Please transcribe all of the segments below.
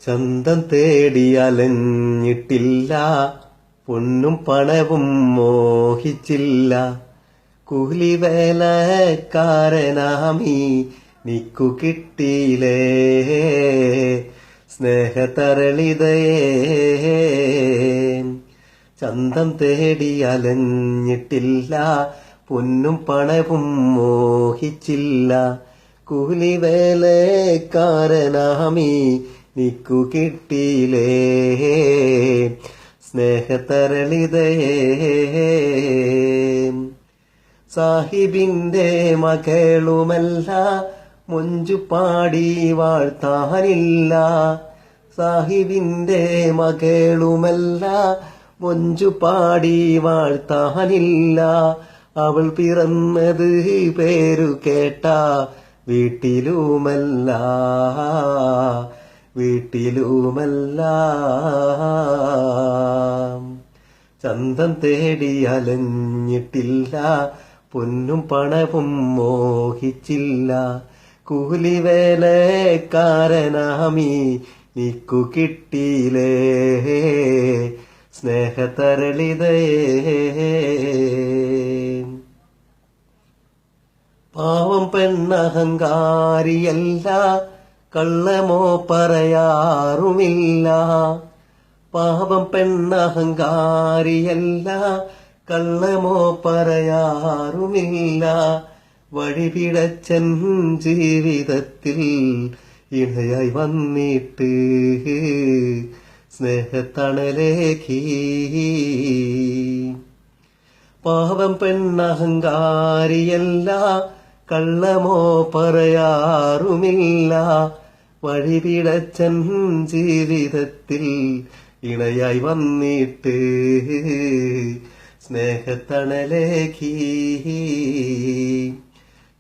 ചന്തം തേടി അലഞ്ഞിട്ടില്ല, പൊന്നും പണവും മോഹിച്ചില്ല. കൂലിവേലക്കാരനാമീ നിക്കു കിട്ടിയിലേ സ്നേഹതരളിതയേ. ചന്തം തേടി അലഞ്ഞിട്ടില്ല, പൊന്നും പണവും മോഹിച്ചില്ല. കൂലിവേലക്കാരനാമീ നിക്കു കിട്ടിയിലേ സ്നേഹതരളിതയേ. സാഹിബിന്റെ മകളുമല്ല, മൊഞ്ചു പാടി വാഴ്ത്താനില്ല. സാഹിബിന്റെ മകളുമല്ല, മൊഞ്ചു പാടി വാഴ്ത്താനില്ല. അവൾ പിറന്നത് പേരു കേട്ട വീട്ടിലുമല്ല, വീട്ടിലുമല്ല. ചന്തം തേടി അലഞ്ഞിട്ടില്ല, പൊന്നും പണവും മോഹിച്ചില്ല. കൂലിവേലക്കാരനാമീ നിക്കു കിട്ടിയിലേ സ്നേഹതരളിതയേ. പാവം പെണ്ണഹങ്കാരിയല്ല, കള്ളമോ പറയാറുമില്ല. പാവം പെണ്ണഹങ്കാരിയല്ല, കള്ളമോ പറയാറുമില്ല. വഴിപിഴച്ചൻ ജീവിതത്തിൽ ഇണയായി വന്നിട്ട് സ്നേഹത്തണലേകി. പാവം പെണ്ണഹങ്കാരിയല്ല, കള്ളമോ പറയാറുമില്ല. വഴിപിഴച്ചൻ ജീവിതത്തിൽ ഇണയായി വന്നിട്ട് സ്നേഹത്തണലേകി.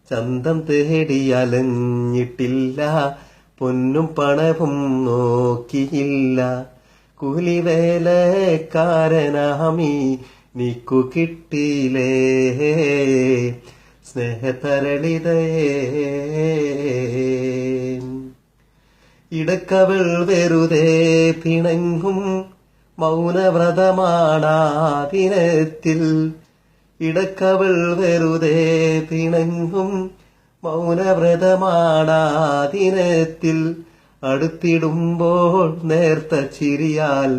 ചന്തം തേടി അലഞ്ഞിട്ടില്ല, പൊന്നും പണവും നോക്കിയില്ല. കൂലിവേലക്കാരനാമീ നിക്കു കിട്ടിയിലേ സ്നേഹതരളിതയേ. ഇടക്കവൾ വെറുതെ പിണങ്ങും മൗനവ്രതമാണാ ദിനത്തിൽ. ഇടക്കവൾ വെറുതെ പിണങ്ങും മൗനവ്രതമാണാ ദിനത്തിൽ. അടുത്തിടുമ്പോൾ നേർത്ത ചിരിയാൽ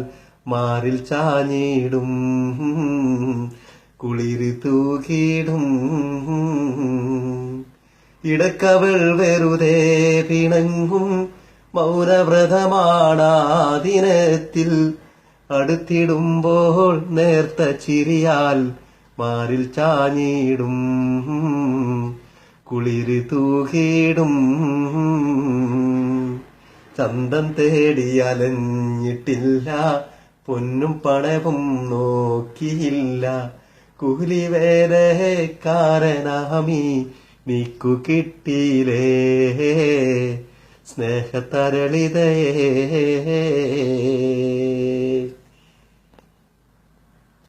മാറിൽ ചാഞ്ഞിടും, കുളിര് തൂകിടും. ഇടക്കവൾ വെറുതെ പിണങ്ങും മൗനവ്രതമാണാ ദിനത്തിൽ. അടുത്തിടുമ്പോൾ നേർത്ത ചിരിയാൽ മാറിൽ ചാഞ്ഞിടും, കുളിര് തൂകിടും. ചന്തം തേടി അലഞ്ഞിട്ടില്ല, പൊന്നും പണവും നോക്കിയില്ല. കൂലിവേലക്കാരനാമീ നിക്കു കിട്ടിയിലേ സ്നേഹതരളിതയേ.